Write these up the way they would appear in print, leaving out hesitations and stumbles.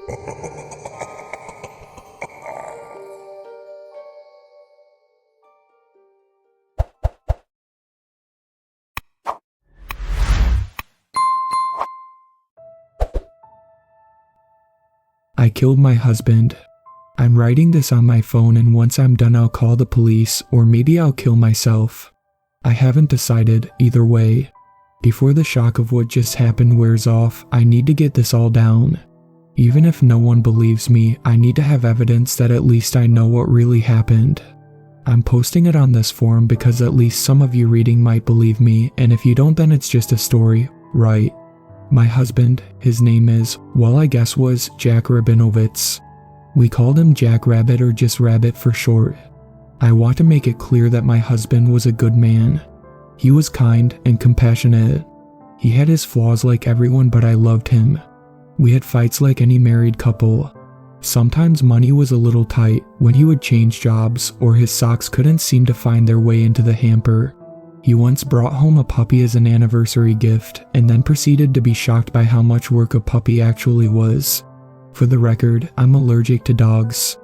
I killed my husband. I'm writing this on my phone, and once I'm done I'll call the police, or maybe I'll kill myself. I haven't decided, either way. Before the shock of what just happened wears off, I need to get this all down. Even if no one believes me, I need to have evidence that at least I know what really happened. I'm posting it on this forum because at least some of you reading might believe me, and if you don't then it's just a story, right? My husband, his name is, well I guess was, Jack Rabinowitz. We called him Jack Rabbit or just Rabbit for short. I want to make it clear that my husband was a good man. He was kind and compassionate. He had his flaws like everyone, but I loved him. We had fights like any married couple. Sometimes money was a little tight when he would change jobs or his socks couldn't seem to find their way into the hamper. He once brought home a puppy as an anniversary gift and then proceeded to be shocked by how much work a puppy actually was. For the record, I'm allergic to dogs.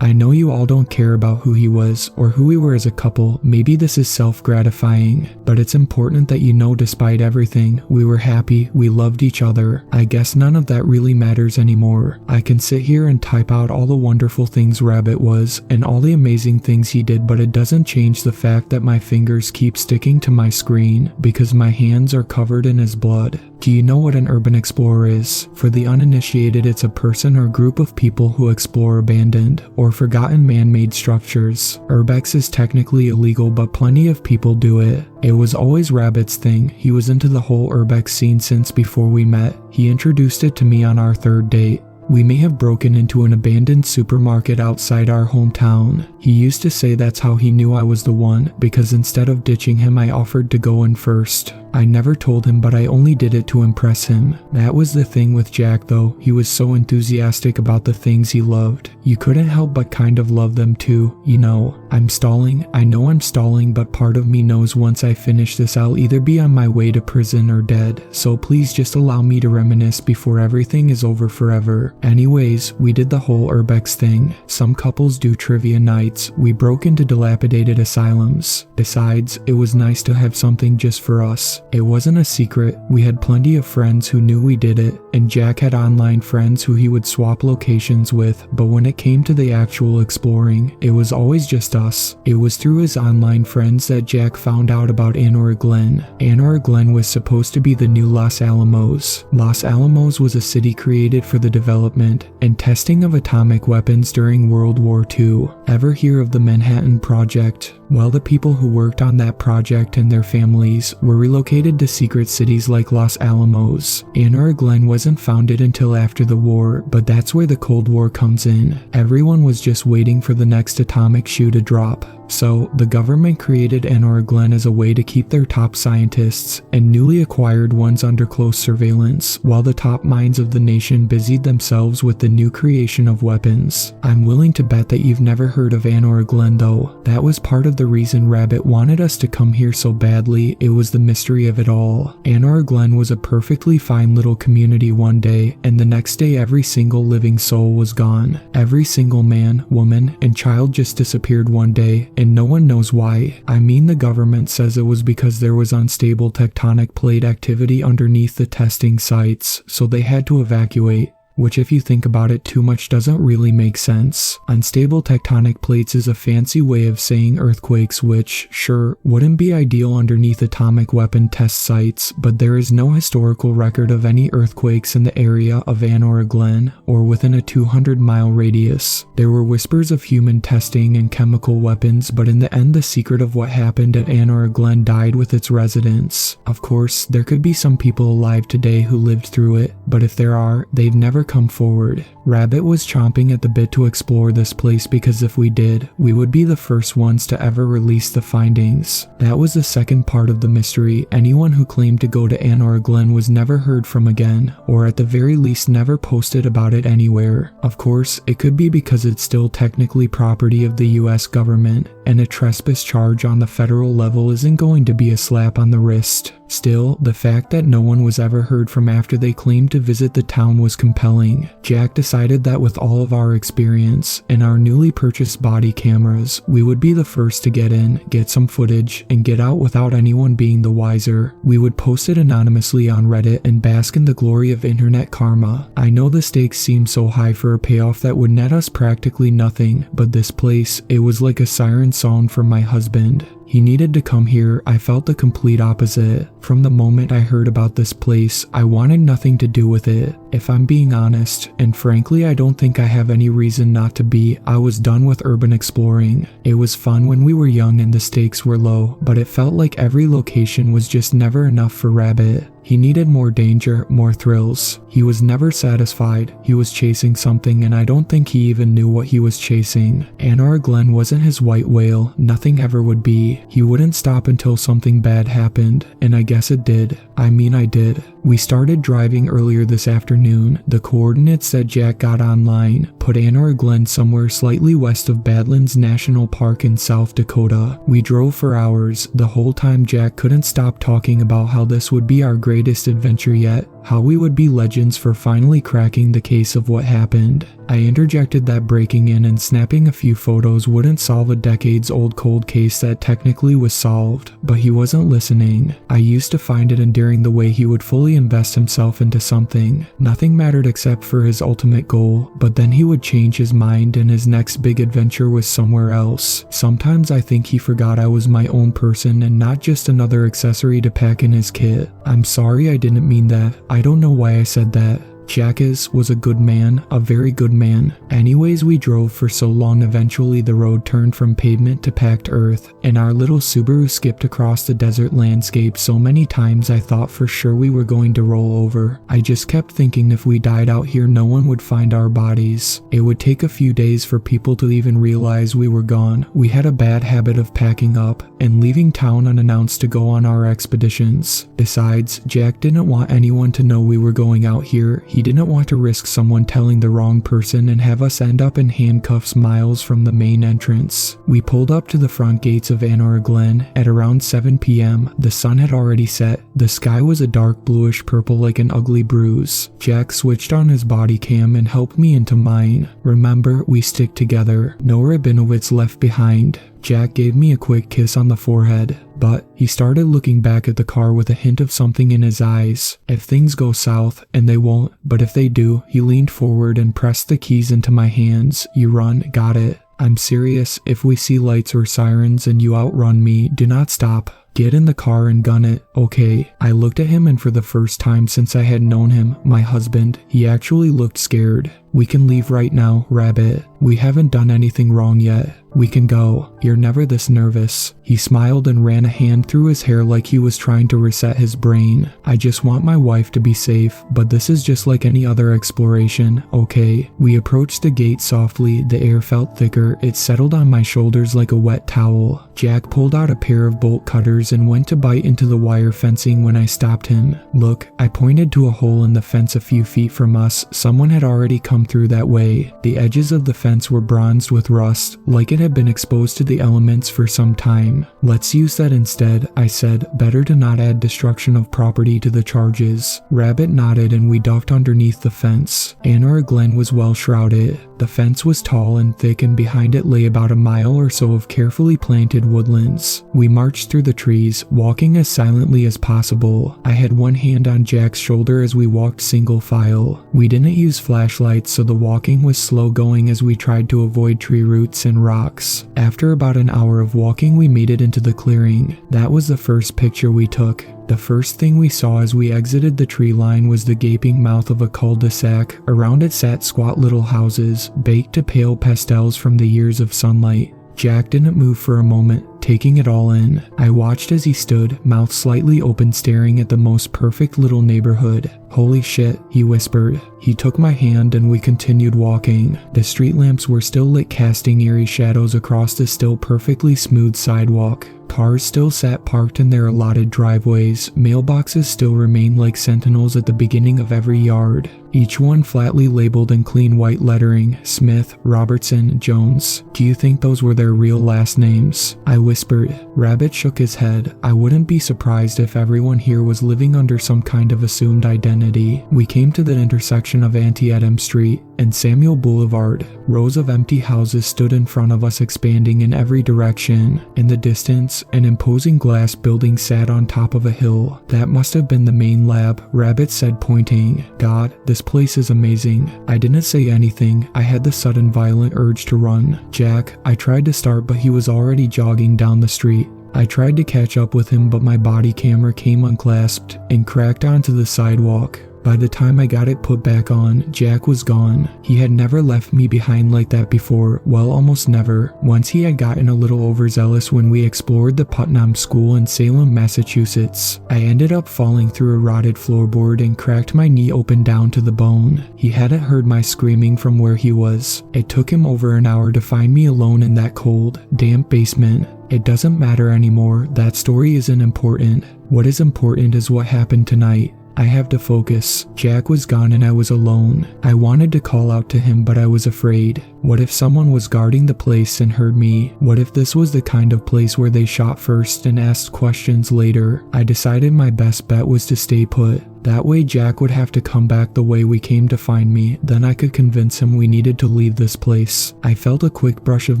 I know you all don't care about who he was or who we were as a couple. Maybe this is self-gratifying, but it's important that you know despite everything, we were happy, we loved each other. I guess none of that really matters anymore. I can sit here and type out all the wonderful things Rabbit was and all the amazing things he did, but it doesn't change the fact that my fingers keep sticking to my screen because my hands are covered in his blood. Do you know what an urban explorer is? For the uninitiated, it's a person or group of people who explore abandoned or forgotten man-made structures. Urbex is technically illegal, but plenty of people do it. It was always Rabbit's thing. He was into the whole urbex scene since before we met. He introduced it to me on our third date. We may have broken into an abandoned supermarket outside our hometown. He used to say that's how he knew I was the one, because instead of ditching him I offered to go in first. I never told him, but I only did it to impress him. That was the thing with Jack though, he was so enthusiastic about the things he loved. You couldn't help but kind of love them too, you know. I'm stalling, I know I'm stalling, but part of me knows once I finish this I'll either be on my way to prison or dead, so please just allow me to reminisce before everything is over forever. Anyways, we did the whole urbex thing. Some couples do trivia nights, we broke into dilapidated asylums. Besides, it was nice to have something just for us. It wasn't a secret, we had plenty of friends who knew we did it, and Jack had online friends who he would swap locations with, but when it came to the actual exploring, it was always just us. It was through his online friends that Jack found out about Anor Glen. Anor Glen was supposed to be the new Los Alamos. Los Alamos was a city created for the development and testing of atomic weapons during World War II. Ever hear of the Manhattan Project? Well, the people who worked on that project and their families were relocated to secret cities like Los Alamos. Anor Glen wasn't founded until after the war, but that's where the Cold War comes in. Everyone was just waiting for the next atomic shoe to drop. So, the government created Anor Glen as a way to keep their top scientists and newly acquired ones under close surveillance, while the top minds of the nation busied themselves with the new creation of weapons. I'm willing to bet that you've never heard of Anor Glen though. That was part of the reason Rabbit wanted us to come here so badly. It was the mystery of it all. Anor Glen was a perfectly fine little community one day, and the next day every single living soul was gone. Every single man, woman, and child just disappeared one day, and no one knows why. I mean, the government says it was because there was unstable tectonic plate activity underneath the testing sites, so they had to evacuate. Which, if you think about it too much, doesn't really make sense. Unstable tectonic plates is a fancy way of saying earthquakes, which, sure, wouldn't be ideal underneath atomic weapon test sites, but there is no historical record of any earthquakes in the area of Anor Glen or within a 200-mile radius. There were whispers of human testing and chemical weapons, but in the end the secret of what happened at Anor Glen died with its residents. Of course, there could be some people alive today who lived through it, but if there are, they've never come forward. Rabbit was chomping at the bit to explore this place because if we did, we would be the first ones to ever release the findings. That was the second part of the mystery. Anyone who claimed to go to Anor Glen was never heard from again, or at the very least never posted about it anywhere. Of course, it could be because it's still technically property of the US government, and a trespass charge on the federal level isn't going to be a slap on the wrist. Still, the fact that no one was ever heard from after they claimed to visit the town was compelling. Jack decided that with all of our experience and our newly purchased body cameras, we would be the first to get in, get some footage, and get out without anyone being the wiser. We would post it anonymously on Reddit and bask in the glory of internet karma. I know the stakes seem so high for a payoff that would net us practically nothing, but this place, it was like a siren song from my husband. He needed to come here. I felt the complete opposite. From the moment I heard about this place, I wanted nothing to do with it. If I'm being honest, and frankly I don't think I have any reason not to be, I was done with urban exploring. It was fun when we were young and the stakes were low, but it felt like every location was just never enough for Rabbit. He needed more danger, more thrills. He was never satisfied. He was chasing something and I don't think he even knew what he was chasing. Anor Glen wasn't his white whale. Nothing ever would be. He wouldn't stop until something bad happened, and I guess it did. I did. We started driving earlier this afternoon. The coordinates that Jack got online put Anor Glen somewhere slightly west of Badlands National Park in South Dakota. We drove for hours. The whole time Jack couldn't stop talking about how this would be our greatest adventure yet, how we would be legends for finally cracking the case of what happened. I interjected that breaking in and snapping a few photos wouldn't solve a decades-old cold case that technically was solved, but he wasn't listening. I used to find it endearing the way he would fully invest himself into something. Nothing mattered except for his ultimate goal, but then he would change his mind and his next big adventure was somewhere else. Sometimes I think he forgot I was my own person and not just another accessory to pack in his kit. I'm sorry, I didn't mean that. I don't know why I said that. Jack was a good man, a very good man. Anyways, we drove for so long eventually the road turned from pavement to packed earth, and our little Subaru skipped across the desert landscape so many times I thought for sure we were going to roll over. I just kept thinking if we died out here no one would find our bodies. It would take a few days for people to even realize we were gone. We had a bad habit of packing up and leaving town unannounced to go on our expeditions. Besides, Jack didn't want anyone to know we were going out here. He didn't want to risk someone telling the wrong person and have us end up in handcuffs miles from the main entrance. We pulled up to the front gates of Anor Glen at around 7 p.m. The sun had already set. The sky was a dark bluish purple like an ugly bruise. Jack switched on his body cam and helped me into mine. Remember, we stick together. No Rabinowitz left behind. Jack gave me a quick kiss on the forehead, but he started looking back at the car with a hint of something in his eyes. If things go south, and they won't, but if they do, he leaned forward and pressed the keys into my hands. You run, got it. I'm serious. If we see lights or sirens and you outrun me, do not stop. Get in the car and gun it. Okay. I looked at him and for the first time since I had known him, my husband, he actually looked scared. We can leave right now, Rabbit. We haven't done anything wrong yet. We can go. You're never this nervous. He smiled and ran a hand through his hair like he was trying to reset his brain. I just want my wife to be safe, but this is just like any other exploration, okay? We approached the gate softly. The air felt thicker. It settled on my shoulders like a wet towel. Jack pulled out a pair of bolt cutters and went to bite into the wire fencing when I stopped him. Look, I pointed to a hole in the fence a few feet from us. Someone had already come through that way. The edges of the fence were bronzed with rust, like it had been exposed to the elements for some time. Let's use that instead, I said. Better to not add destruction of property to the charges. Rabbit nodded and we ducked underneath the fence. Anor Glen was well shrouded. The fence was tall and thick and behind it lay about a mile or so of carefully planted woodlands. We marched through the trees, walking as silently as possible. I had one hand on Jack's shoulder as we walked single file. We didn't use flashlights, so the walking was slow going as we tried to avoid tree roots and rocks. After about an hour of walking, we made it into the clearing. That was the first picture we took. The first thing we saw as we exited the tree line was the gaping mouth of a cul-de-sac. Around it sat squat little houses, baked to pale pastels from the years of sunlight. Jack didn't move for a moment, taking it all in. I watched as he stood, mouth slightly open, staring at the most perfect little neighborhood. Holy shit, he whispered. He took my hand and we continued walking. The street lamps were still lit, casting eerie shadows across the still perfectly smooth sidewalk. Cars still sat parked in their allotted driveways. Mailboxes still remained like sentinels at the beginning of every yard, each one flatly labeled in clean white lettering, Smith, Robertson, Jones. Do you think those were their real last names? I whispered. Rabbit shook his head. I wouldn't be surprised if everyone here was living under some kind of assumed identity. We came to the intersection of Antietam Street and Samuel Boulevard. Rows of empty houses stood in front of us, expanding in every direction. In the distance, an imposing glass building sat on top of a hill. That must have been the main lab, Rabbit said, pointing. God, this place is amazing. I didn't say anything. I had the sudden violent urge to run. Jack, I tried to start, but he was already jogging down the street. I tried to catch up with him, but my body camera came unclasped and cracked onto the sidewalk. By the time I got it put back on, Jack was gone. He had never left me behind like that before, well, almost never. Once he had gotten a little overzealous when we explored the Putnam School in Salem, Massachusetts. I ended up falling through a rotted floorboard and cracked my knee open down to the bone. He hadn't heard my screaming from where he was. It took him over an hour to find me alone in that cold, damp basement. It doesn't matter anymore. That story isn't important. What is important is what happened tonight. I have to focus. Jack was gone and I was alone. I wanted to call out to him, but I was afraid. What if someone was guarding the place and heard me? What if this was the kind of place where they shot first and asked questions later? I decided my best bet was to stay put. That way Jack would have to come back the way we came to find me, then I could convince him we needed to leave this place. I felt a quick brush of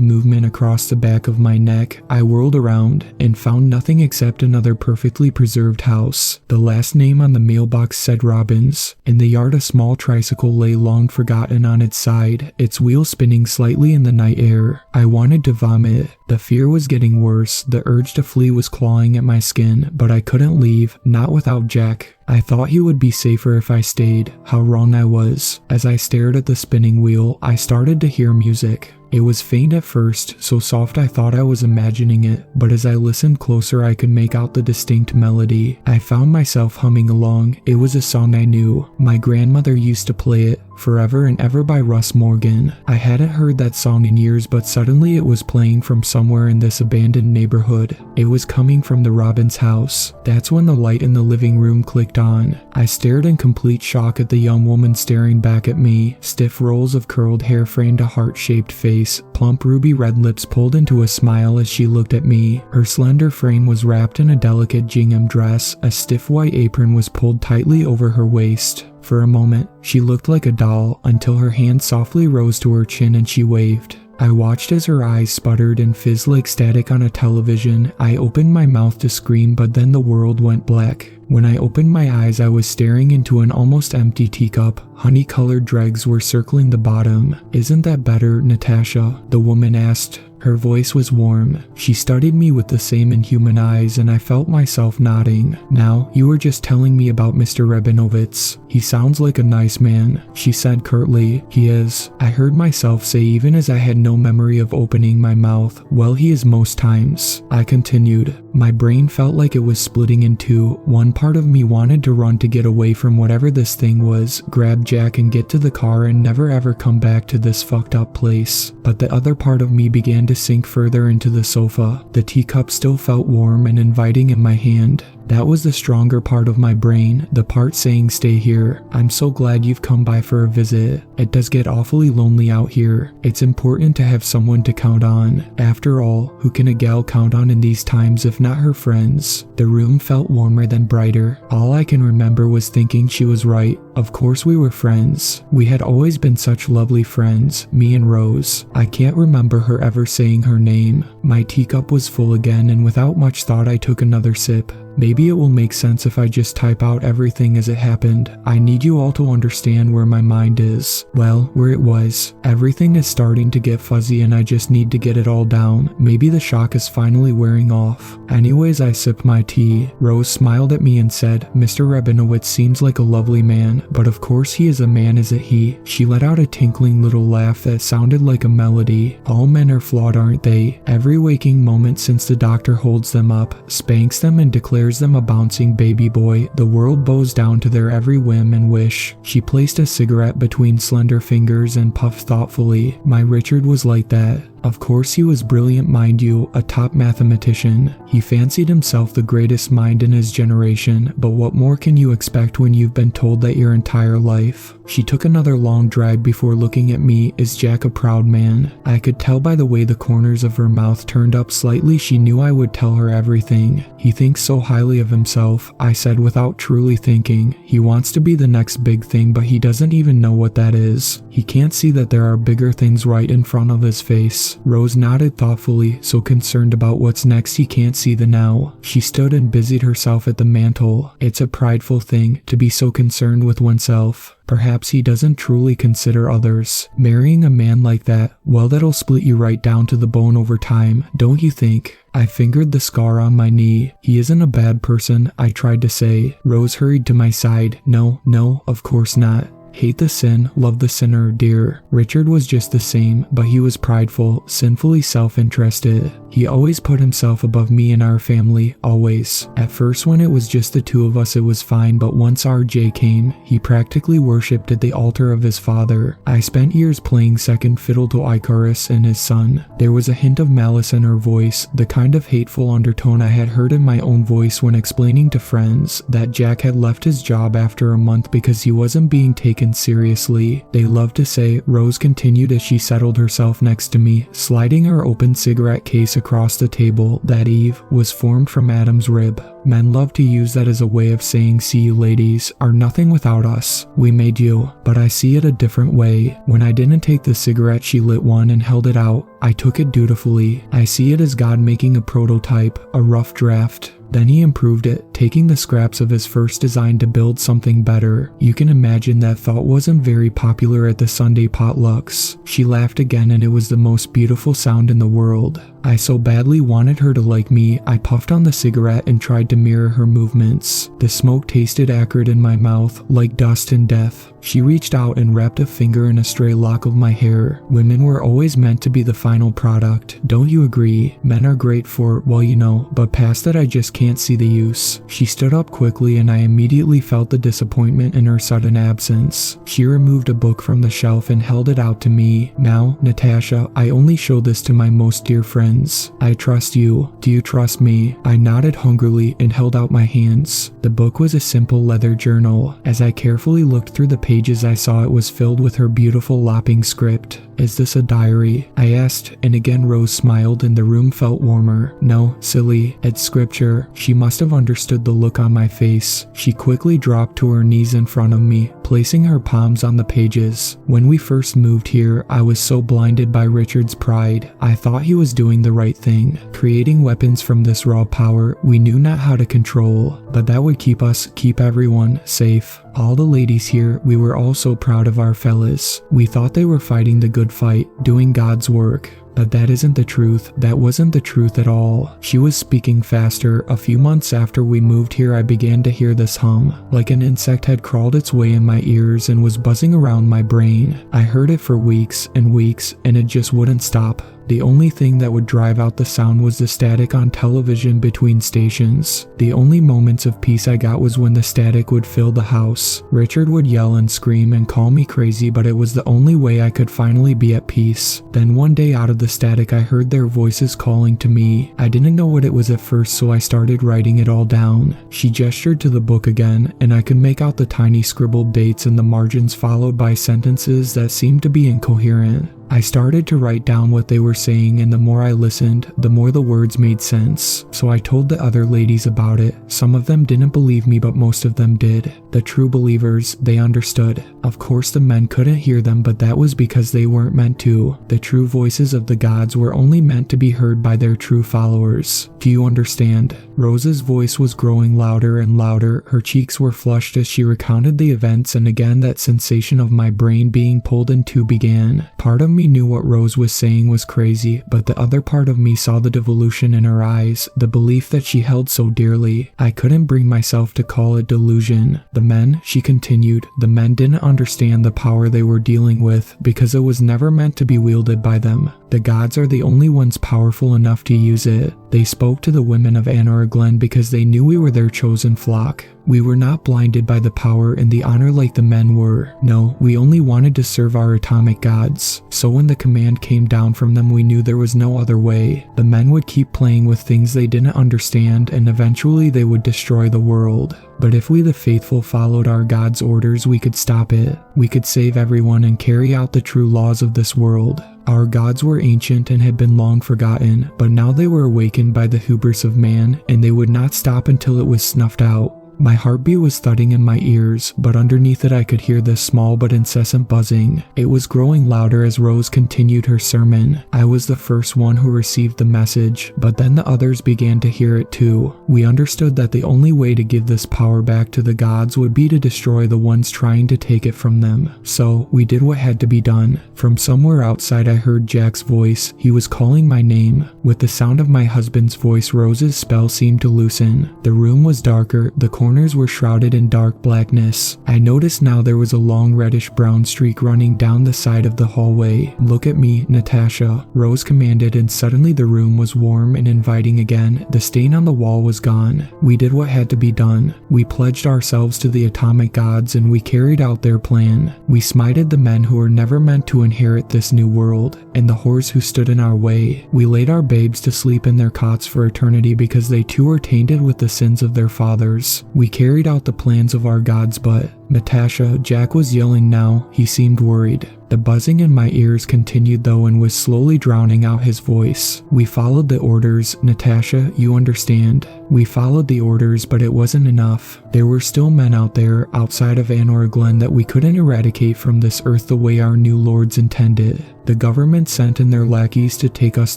movement across the back of my neck. I whirled around and found nothing except another perfectly preserved house. The last name on the mailbox said Robbins. In the yard a small tricycle lay long forgotten on its side, its wheels spinning slightly in the night air. I wanted to vomit. The fear was getting worse. The urge to flee was clawing at my skin, but I couldn't leave, not without Jack. I thought he would be safer if I stayed. How wrong I was. As I stared at the spinning wheel, I started to hear music. It was faint at first, so soft I thought I was imagining it, but as I listened closer I could make out the distinct melody. I found myself humming along. It was a song I knew. My grandmother used to play it, Forever and Ever by Russ Morgan. I hadn't heard that song in years, but suddenly it was playing from somewhere in this abandoned neighborhood. It was coming from the Robbins house. That's when the light in the living room clicked on. I stared in complete shock at the young woman staring back at me. Stiff rolls of curled hair framed a heart-shaped face. Plump ruby red lips pulled into a smile as she looked at me. Her slender frame was wrapped in a delicate gingham dress. A stiff white apron was pulled tightly over her waist. For a moment, she looked like a doll, until her hand softly rose to her chin and she waved. I watched as her eyes sputtered and fizzed like static on a television. I opened my mouth to scream, but then the world went black. When I opened my eyes, I was staring into an almost empty teacup. Honey-colored dregs were circling the bottom. "Isn't that better, Natasha?" the woman asked. Her voice was warm. She studied me with the same inhuman eyes, and I felt myself nodding. "Now, you were just telling me about Mr. Rabinovitz. He sounds like a nice man," she said curtly. "He is," I heard myself say even as I had no memory of opening my mouth. "Well, he is most times," I continued. My brain felt like it was splitting in two. One part of me wanted to run to get away from whatever this thing was, grab Jack and get to the car and never ever come back to this fucked up place. But the other part of me began to sink further into the sofa. The teacup still felt warm and inviting in my hand. That was the stronger part of my brain, the part saying stay here. "I'm so glad you've come by for a visit. It does get awfully lonely out here. It's important to have someone to count on. After all, who can a gal count on in these times if not her friends?" The room felt warmer than brighter. All I can remember was thinking she was right. Of course we were friends. We had always been such lovely friends, me and Rose. I can't remember her ever saying her name. My teacup was full again, and without much thought I took another sip. Maybe it will make sense if I just type out everything as it happened. I need you all to understand where my mind is. Well, where it was. Everything is starting to get fuzzy and I just need to get it all down. Maybe the shock is finally wearing off. Anyways, I sipped my tea. Rose smiled at me and said, "Mr. Rabinowitz seems like a lovely man, but of course he is a man, isn't he?" She let out a tinkling little laugh that sounded like a melody. "All men are flawed, aren't they? Every waking moment since the doctor holds them up, spanks them and declares them a bouncing baby boy, the world bows down to their every whim and wish." She placed a cigarette between slender fingers and puffed thoughtfully. "My Richard was like that. Of course he was brilliant, mind you, a top mathematician. He fancied himself the greatest mind in his generation, but what more can you expect when you've been told that your entire life? She took another long drag before looking at me. Is Jack a proud man? I could tell by the way the corners of her mouth turned up slightly she knew I would tell her everything. He thinks so highly of himself, I said without truly thinking. He wants to be the next big thing, but he doesn't even know what that is. He can't see that there are bigger things right in front of his face. Rose nodded thoughtfully, so concerned about what's next he can't see the now. She stood and busied herself at the mantel. It's a prideful thing to be so concerned with oneself. Perhaps he doesn't truly consider others. Marrying a man like that, well, that'll split you right down to the bone over time, don't you think? I fingered the scar on my knee. He isn't a bad person, I tried to say. Rose hurried to my side. No, of course not. Hate the sin, love the sinner, dear. Richard was just the same, but he was prideful, sinfully self-interested. He always put himself above me and our family, always. At first when it was just the two of us it was fine, but once RJ came, he practically worshipped at the altar of his father. I spent years playing second fiddle to Icarus and his son. There was a hint of malice in her voice, the kind of hateful undertone I had heard in my own voice when explaining to friends that Jack had left his job after a month because he wasn't being taken seriously. They loved to say, Rose continued as she settled herself next to me, sliding her open cigarette case across the table, that Eve was formed from Adam's rib. Men love to use that as a way of saying, see, you ladies are nothing without us. We made you. But I see it a different way. When I didn't take the cigarette, she lit one and held it out. I took it dutifully. I see it as God making a prototype, a rough draft. Then he improved it, taking the scraps of his first design to build something better. You can imagine that thought wasn't very popular at the Sunday potlucks. She laughed again and it was the most beautiful sound in the world. I so badly wanted her to like me, I puffed on the cigarette and tried to mirror her movements. The smoke tasted acrid in my mouth, like dust and death. She reached out and wrapped a finger in a stray lock of my hair. Women were always meant to be the final product. Don't you agree? Men are great for, well, you know, but past that I just can't see the use. She stood up quickly and I immediately felt the disappointment in her sudden absence. She removed a book from the shelf and held it out to me. Now, Natasha, I only show this to my most dear friends. I trust you. Do you trust me? I nodded hungrily and held out my hands. The book was a simple leather journal. As I carefully looked through the pages, I saw it was filled with her beautiful lopping script. Is this a diary? I asked, and again Rose smiled and the room felt warmer. No, silly, it's scripture. She must have understood the look on my face. She quickly dropped to her knees in front of me, placing her palms on the pages. When we first moved here, I was so blinded by Richard's pride. I thought he was doing the right thing, creating weapons from this raw power we knew not how to control, but that would keep everyone safe. All the ladies here, we were all so proud of our fellas. We thought they were fighting the good fight, doing God's work. But that isn't the truth. That wasn't the truth at all. She was speaking faster. A few months after we moved here, I began to hear this hum. Like an insect had crawled its way in my ears and was buzzing around my brain. I heard it for weeks, and it just wouldn't stop. The only thing that would drive out the sound was the static on television between stations. The only moments of peace I got was when the static would fill the house. Richard would yell and scream and call me crazy, but it was the only way I could finally be at peace. Then one day out of the static I heard their voices calling to me. I didn't know what it was at first, so I started writing it all down. She gestured to the book again, and I could make out the tiny scribbled dates in the margins followed by sentences that seemed to be incoherent. I started to write down what they were saying, and the more I listened, the more the words made sense. So I told the other ladies about it. Some of them didn't believe me, but most of them did. The true believers, they understood. Of course the men couldn't hear them, but that was because they weren't meant to. The true voices of the gods were only meant to be heard by their true followers. Do you understand? Rose's voice was growing louder and louder. Her cheeks were flushed as she recounted the events, and again that sensation of my brain being pulled in two began. Part of me knew what Rose was saying was crazy, but the other part of me saw the devolution in her eyes, the belief that she held so dearly. I couldn't bring myself to call it delusion. The men, she continued, the men didn't understand the power they were dealing with because it was never meant to be wielded by them. The gods are the only ones powerful enough to use it. They spoke to the women of Anor Anor Glen because they knew we were their chosen flock. We were not blinded by the power and the honor like the men were. No, we only wanted to serve our atomic gods. So when the command came down from them, we knew there was no other way. The men would keep playing with things they didn't understand, and eventually they would destroy the world. But if we the faithful followed our God's orders, we could stop it. We could save everyone and carry out the true laws of this world. Our gods were ancient and had been long forgotten, but now they were awakened by the hubris of man, and they would not stop until it was snuffed out. My heartbeat was thudding in my ears, but underneath it I could hear this small but incessant buzzing. It was growing louder as Rose continued her sermon. I was the first one who received the message, but then the others began to hear it too. We understood that the only way to give this power back to the gods would be to destroy the ones trying to take it from them. So we did what had to be done. From somewhere outside I heard Jack's voice. He was calling my name. With the sound of my husband's voice, Rose's spell seemed to loosen. The room was darker, the corners were shrouded in dark blackness. I noticed now there was a long reddish-brown streak running down the side of the hallway. "Look at me, Natasha," Rose commanded, and suddenly the room was warm and inviting again. The stain on the wall was gone. We did what had to be done. We pledged ourselves to the atomic gods, and we carried out their plan. We smited the men who were never meant to inherit this new world, and the whores who stood in our way. We laid our babes to sleep in their cots for eternity because they too were tainted with the sins of their fathers. We carried out the plans of our gods, but Natasha, Jack was yelling now. He seemed worried. The buzzing in my ears continued though and was slowly drowning out his voice. "We followed the orders, Natasha, you understand. We followed the orders, but it wasn't enough. There were still men out there, outside of Anor Glen, that we couldn't eradicate from this earth the way our new lords intended. The government sent in their lackeys to take us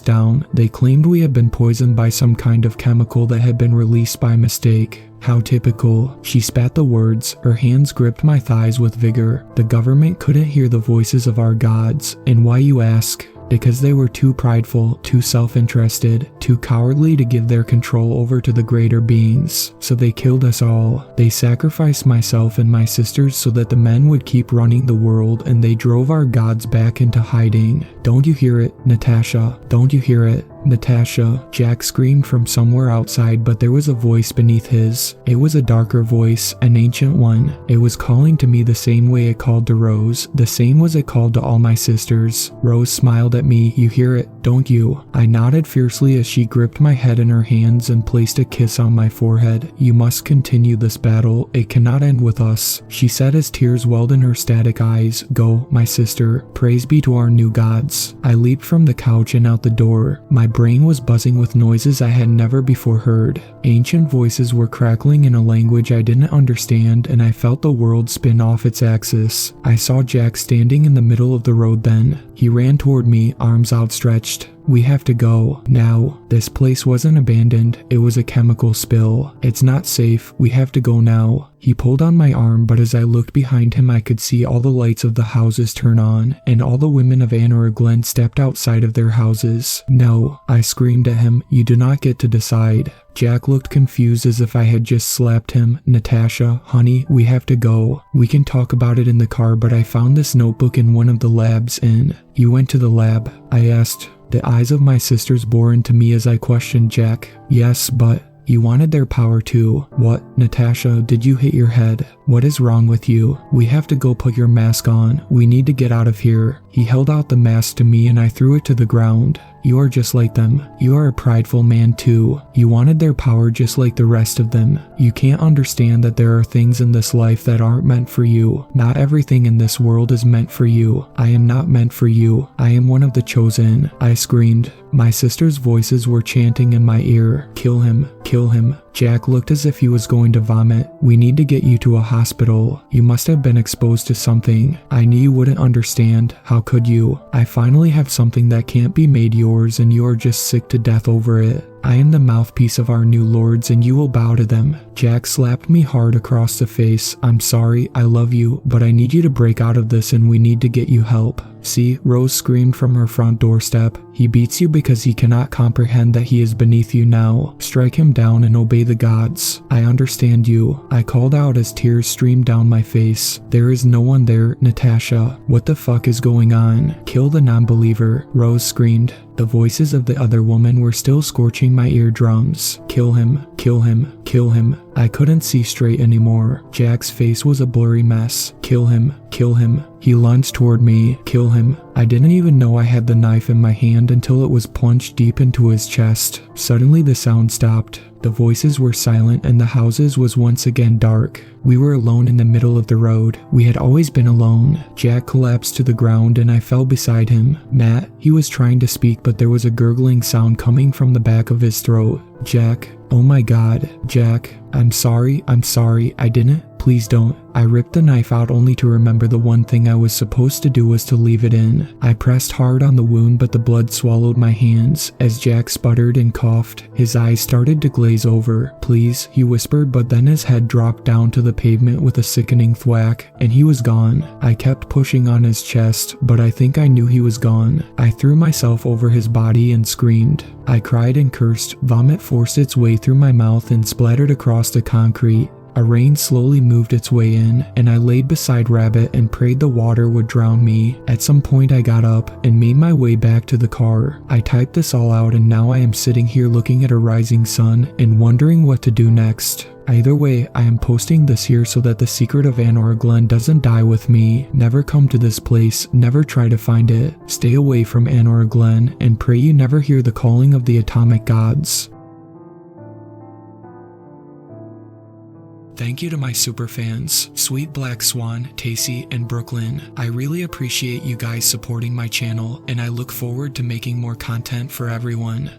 down. They claimed we had been poisoned by some kind of chemical that had been released by mistake." How typical. She spat the words. Her hands gripped my thighs with vigor. The government couldn't hear the voices of our gods. And why, you ask? Because they were too prideful, too self-interested, too cowardly to give their control over to the greater beings. So they killed us all. They sacrificed myself and my sisters so that the men would keep running the world, and they drove our gods back into hiding. "Don't you hear it, Natasha? Don't you hear it? Natasha," Jack screamed from somewhere outside, but there was a voice beneath his. It was a darker voice, an ancient one. It was calling to me the same way it called to Rose. The same was it called to all my sisters. Rose smiled at me. "You hear it, don't you?" I nodded fiercely as she gripped my head in her hands and placed a kiss on my forehead. "You must continue this battle. It cannot end with us," she said as tears welled in her static eyes. "Go, my sister. Praise be to our new gods." I leaped from the couch and out the door. My brain was buzzing with noises I had never before heard. Ancient voices were crackling in a language I didn't understand, and I felt the world spin off its axis. I saw Jack standing in the middle of the road then. He ran toward me, arms outstretched. "We have to go. Now." This place wasn't abandoned. It was a chemical spill. "It's not safe. We have to go now." He pulled on my arm, but as I looked behind him I could see all the lights of the houses turn on, and all the women of Anor Glen stepped outside of their houses. "No," I screamed at him. "You do not get to decide." Jack looked confused as if I had just slapped him. "Natasha, honey, we have to go. We can talk about it in the car, but I found this notebook in one of the labs in." "You went to the lab?" I asked. The eyes of my sisters bore into me as I questioned Jack. "Yes, but..." "You wanted their power too." "What? Natasha, did you hit your head? What is wrong with you? We have to go. Put your mask on. We need to get out of here." He held out the mask to me and I threw it to the ground. "You are just like them. You are a prideful man too. You wanted their power just like the rest of them. You can't understand that there are things in this life that aren't meant for you. Not everything in this world is meant for you. I am not meant for you. I am one of the chosen," I screamed. My sisters' voices were chanting in my ear. "Kill him. Kill him." Jack looked as if he was going to vomit. "We need to get you to a hospital. You must have been exposed to something. I knew you wouldn't understand. How could you? I finally have something that can't be made yours, and you are just sick to death over it. I am the mouthpiece of our new lords, and you will bow to them. Jack slapped me hard across the face. I'm sorry, I love you, but I need you to break out of this and we need to get you help. See, Rose screamed from her front doorstep. He beats you because he cannot comprehend that he is beneath you now. Strike him down and obey the gods. I understand you. I called out as tears streamed down my face. There is no one there, Natasha. What the fuck is going on? Kill the non-believer, Rose screamed. The voices of the other woman were still scorching my eardrums. Kill him, kill him, kill him. I couldn't see straight anymore. Jack's face was a blurry mess. Kill him, kill him. He lunged toward me. Kill him. I didn't even know I had the knife in my hand until it was plunged deep into his chest. Suddenly the sound stopped. The voices were silent and the houses was once again dark. We were alone in the middle of the road. We had always been alone. Jack collapsed to the ground and I fell beside him. Matt, he was trying to speak but there was a gurgling sound coming from the back of his throat. Jack, oh my god, Jack, I'm sorry, I didn't. Please don't. I ripped the knife out only to remember the one thing I was supposed to do was to leave it in. I pressed hard on the wound but the blood swallowed my hands. As Jack sputtered and coughed, his eyes started to glaze over. Please, he whispered, but then his head dropped down to the pavement with a sickening thwack, and he was gone. I kept pushing on his chest, but I think I knew he was gone. I threw myself over his body and screamed. I cried and cursed. Vomit forced its way through my mouth and splattered across the concrete. A rain slowly moved its way in, and I laid beside Rabbit and prayed the water would drown me. At some point I got up and made my way back to the car. I typed this all out and now I am sitting here looking at a rising sun and wondering what to do next. Either way, I am posting this here so that the secret of Anor Glen doesn't die with me. Never come to this place, never try to find it. Stay away from Anor Glen and pray you never hear the calling of the atomic gods. Thank you to my superfans, Sweet Black Swan, Tacy, and Brooklyn. I really appreciate you guys supporting my channel, and I look forward to making more content for everyone.